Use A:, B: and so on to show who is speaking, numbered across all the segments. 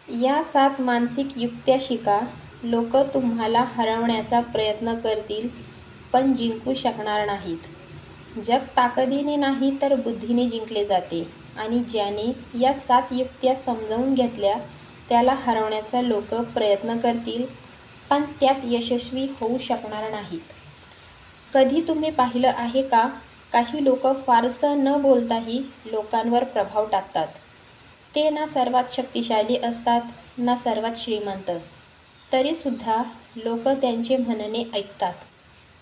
A: या 7 मानसिक युक्त्या शिका. लोक तुम्हाला हरवण्याचा प्रयत्न करतील, पण जिंकू शकणार नाहीत. जग ताकदीने नाही तर बुद्धीने जिंकले जाते आणि ज्याने या 7 युक्त्या समजावून घेतल्या त्याला हरवण्याचा लोक प्रयत्न करतील, पण त्यात यशस्वी होऊ शकणार नाहीत. कधी तुम्ही पाहिलं आहे का, काही लोक फारसं न बोलताही लोकांवर प्रभाव टाकतात. ते ना सर्वात शक्तिशाली असतात, ना सर्वात श्रीमंत. तरीसुद्धा लोक त्यांचे म्हणणे ऐकतात,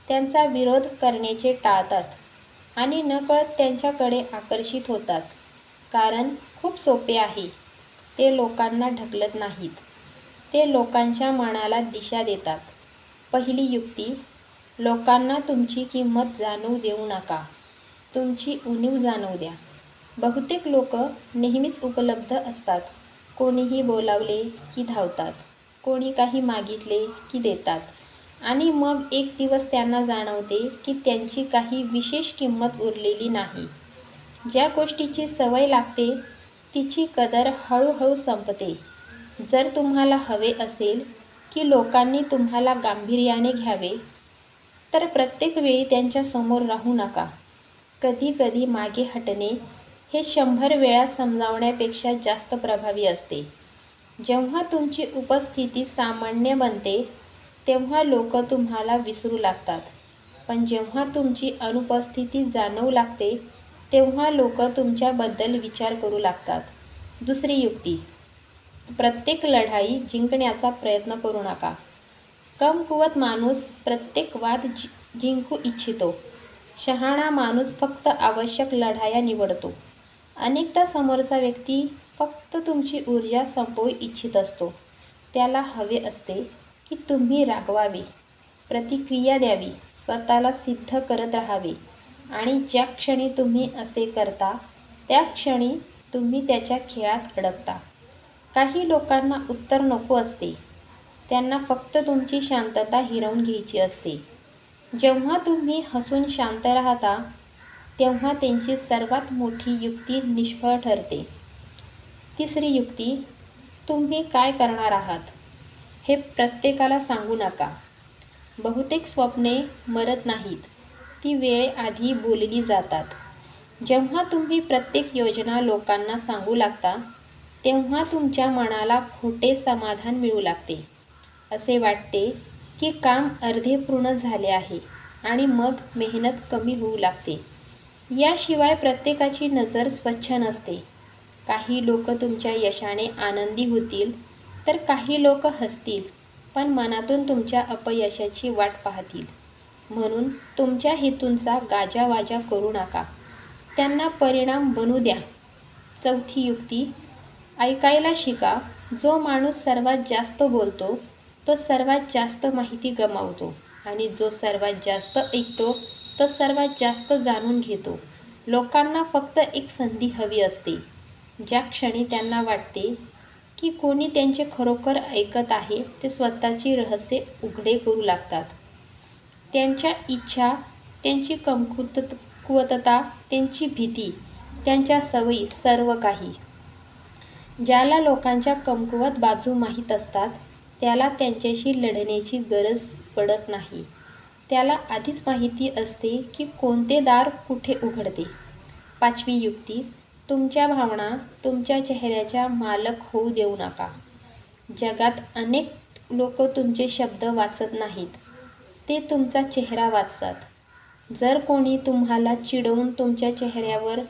A: त्यांचा विरोध करण्याचे टाळतात आणि नकळत त्यांच्याकडे आकर्षित होतात. कारण खूप सोपे आहे. ते लोकांना ढकलत नाहीत, ते लोकांच्या मनाला दिशा देतात. पहिली युक्ती, लोकांना तुमची किंमत जाणवू देऊ नका. तुमची उणीव जाणवू द्या. बहुतेक लोक नेहमीच उपलब्ध असतात. कोणीही बोलावले की धावतात, कोणी काही मागितले की देतात आणि मग एक दिवस त्यांना जाणवते की त्यांची काही विशेष किंमत उरलेली नाही. ज्या गोष्टीची सवय लागते तिची कदर हळूहळू संपते. जर तुम्हाला हवे असेल की लोकांनी तुम्हाला गांभीर्याने घ्यावे, तर प्रत्येक वेळी त्यांच्यासमोर राहू नका. कधी कधी मागे हटणे हे 100 वेळा समजावण्यापेक्षा जास्त प्रभावी असते. जेव्हा तुमची उपस्थिती सामान्य बनते तेव्हा लोक तुम्हाला विसरू लागतात, पण जेव्हा तुमची अनुपस्थिती जाणवू लागते तेव्हा लोक तुमच्याबद्दल विचार करू लागतात. दुसरी युक्ती, प्रत्येक लढाई जिंकण्याचा प्रयत्न करू नका. कमकुवत माणूस प्रत्येक वाद जिंकू इच्छितो. शहाणा माणूस फक्त आवश्यक लढाया निवडतो. अनेकदा समोरचा व्यक्ती फक्त तुमची ऊर्जा संपवू इच्छित असतो. त्याला हवे असते की तुम्ही रागवावे, प्रतिक्रिया द्यावी, स्वतःला सिद्ध करत राहावे आणि ज्या क्षणी तुम्ही असे करता त्या क्षणी तुम्ही त्याच्या खेळात अडकता. काही लोकांना उत्तर नको असते, त्यांना फक्त तुमची शांतता हिरावून घ्यायची असते. जेव्हा तुम्ही हसून शांत राहता तेव्हा त्यांची सर्वात मोठी युक्ती निष्फळ ठरते. तिसरी युक्ती, तुम्ही काय करणार आहात हे प्रत्येकाला सांगू नका. बहुतेक स्वप्ने मरत नाहीत, ती वेळेआधी बोलली जातात. जेव्हा तुम्ही प्रत्येक योजना लोकांना सांगू लागता तेव्हा तुमच्या मनाला खोटे समाधान मिळू लागते. असे वाटते की काम अर्धे पूर्ण झाले आहे आणि मग मेहनत कमी होऊ लागते. याशिवाय प्रत्येकाची नजर स्वच्छ नसते. काही लोक तुमच्या यशाने आनंदी होतील तर काही लोक हसतील, पण मनातून तुमच्या अपयशाची वाट पाहतील. म्हणून तुमच्या हेतूंचा गाजावाजा करू नका, त्यांना परिणाम बनू द्या. चौथी युक्ती, ऐकायला शिका. जो माणूस सर्वात जास्त बोलतो तो सर्वात जास्त माहिती गमावतो आणि जो सर्वात जास्त ऐकतो तो सर्वात जास्त जाणून घेतो. लोकांना फक्त एक संधी हवी असते. ज्या क्षणी त्यांना वाटते की कोणी त्यांचे खरोखर ऐकत आहे ते स्वतःची रहस्ये उघडे करू लागतात. त्यांच्या इच्छा, त्यांची कमकुवतता, त्यांची भीती, त्यांच्या सवयी, सर्व काही. ज्याला लोकांच्या कमकुवत बाजू माहीत असतात त्याला त्यांच्याशी लढण्याची गरज पडत नाही. त्याला आधीच माहिती असते की कोणते दार कुठे उघडते. पाचवी युक्ती, तुमच्या भावना तुमच्या चेहऱ्याच्या मालक होऊ देऊ नका. जगात अनेक लोक तुमचे शब्द वाचत नाहीत, ते तुमचा चेहरा वाचतात. जर कोणी तुम्हाला चिडवून तुमच्या चेहऱ्यावर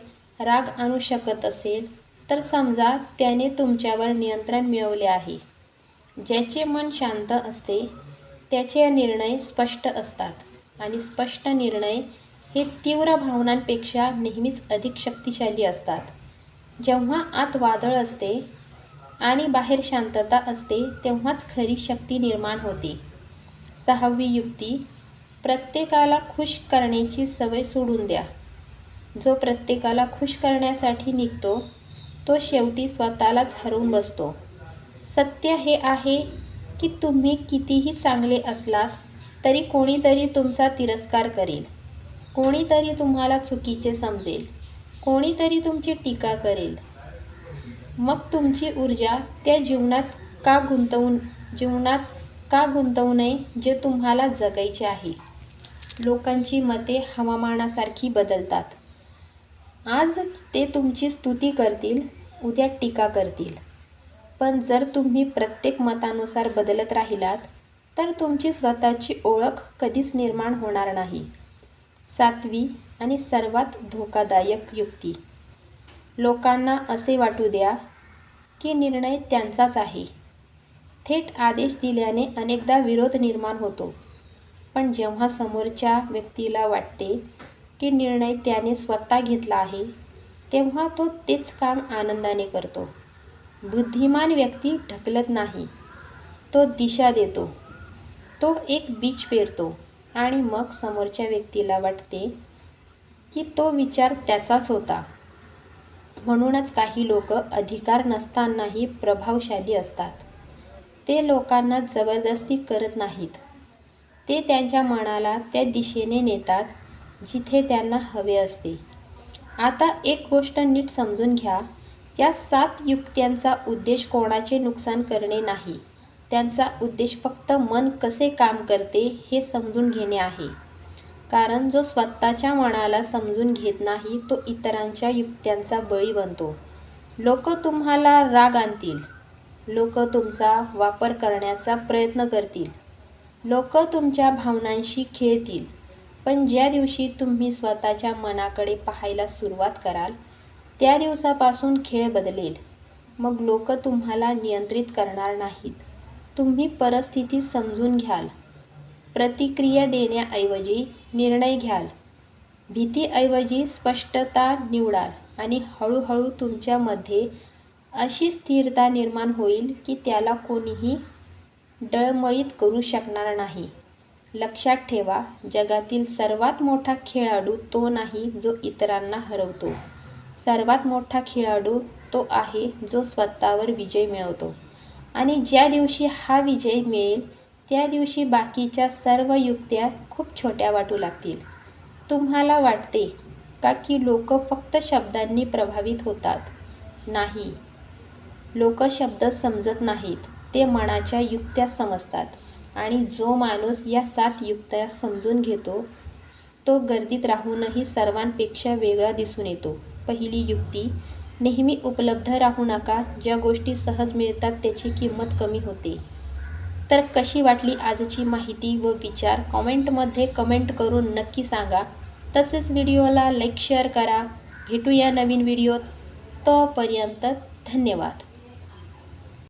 A: राग आणू शकत असेल तर समजा त्याने तुमच्यावर नियंत्रण मिळवले आहे. ज्याचे मन शांत असते त्याचे निर्णय स्पष्ट असतात आणि स्पष्ट निर्णय हे तीव्र भावनांपेक्षा नेहमीच अधिक शक्तिशाली असतात. जेव्हा आत वादळ असते आणि बाहेर शांतता असते तेव्हाच खरी शक्ती निर्माण होते. सहावी युक्ती, प्रत्येकाला खुश करण्याची सवय सोडून द्या. जो प्रत्येकाला खुश करण्यासाठी निघतो तो शेवटी स्वतःलाच हरवून बसतो. सत्य हे आहे की तुम्ही कितीही चांगले असलात तरी कोणीतरी तुमचा तिरस्कार करेल, कोणीतरी तुम्हाला चुकीचे समजेल, कोणीतरी तुमची टीका करेल. मग तुमची ऊर्जा त्या जीवनात का गुंतवू नये जे तुम्हाला जगायचे आहे. लोकांची मते हवामानासारखी बदलतात. आज ते तुमची स्तुती करतील, उद्या टीका करतील. पण जर तुम्ही प्रत्येक मतानुसार बदलत राहिलात तर तुमची स्वतःची ओळख कधीच निर्माण होणार नाही. 7वी आणि सर्वात धोकादायक युक्ती. लोकांना असे वाटू द्या की निर्णय त्यांचाच आहे. थेट आदेश दिल्याने अनेकदा विरोध निर्माण होतो. पण जेव्हा समोरच्या व्यक्तीला वाटते की निर्णय त्याने स्वतः घेतला आहे, तेव्हा तो तेच काम आनंदाने करतो. बुद्धिमान व्यक्ती ढकलत नाही, तो दिशा देतो. तो एक बीज पेरतो आणि मग समोरच्या व्यक्तीला वाटते की तो विचार त्याचाच होता. म्हणूनच काही लोक अधिकार नसतानाही प्रभावशाली असतात. ते लोकांना जबरदस्ती करत नाहीत. ते त्यांच्या मनाला त्या दिशेने नेतात जिथे त्यांना हवे असते. आता एक गोष्ट नीट समजून घ्या. या 7 युक्त्यांचा उद्देश कोणाचे नुकसान करणे नाही. त्यांचा उद्देश फक्त मन कसे काम करते हे समजून घेणे आहे. कारण जो स्वतःच्या मनाला समजून घेत नाही तो इतरांच्या युक्त्यांचा बळी बनतो. लोक तुम्हाला राग आणतील. लोक तुमचा वापर करण्याचा प्रयत्न करतील. लोक तुमच्या भावनांशी खेळतील. पण ज्या दिवशी तुम्ही स्वतःच्या मनाकडे पाहायला सुरुवात कराल, त्या दिवसापासून खेळ बदलेल. मग लोक तुम्हाला नियंत्रित करणार नाहीत. तुम्ही परिस्थिती समजून घ्याल. प्रतिक्रिया देण्याऐवजी निर्णय घ्याल. भीतीऐवजी स्पष्टता निवडाल आणि हळूहळू तुमच्यामध्ये अशी स्थिरता निर्माण होईल की त्याला कोणीही डळमळीत करू शकणार नाही. लक्षात ठेवा, जगातील सर्वात मोठा खेळाडू तो नाही जो इतरांना हरवतो. सर्वात मोठा खेळाडू तो आहे जो स्वतःवर विजय मिळवतो. आणि ज्या दिवशी हा विजय मिळेल त्या दिवशी बाकीच्या सर्व युक्त्या खूप छोट्या वाटू लागतील. तुम्हाला वाटते का की लोक फक्त शब्दांनी प्रभावित होतात? नाही. लोक शब्द समजत नाहीत, ते मनाच्या युक्त्या समजतात. आणि जो माणूस या 7 युक्त्या समजून घेतो तो गर्दीत राहूनही सर्वांपेक्षा वेगळा दिसून येतो. पहिली युक्ती, नेहमी उपलब्ध राहू नका. ज्या गोष्टी सहज मिळतात त्याची किंमत कमी होते. तर कशी वाटली आजची माहिती व विचार कमेंटमध्ये कमेंट करून नक्की सांगा. तसेच व्हिडिओला लाईक शेअर करा. भेटूया नवीन व्हिडिओत. तोपर्यंत धन्यवाद.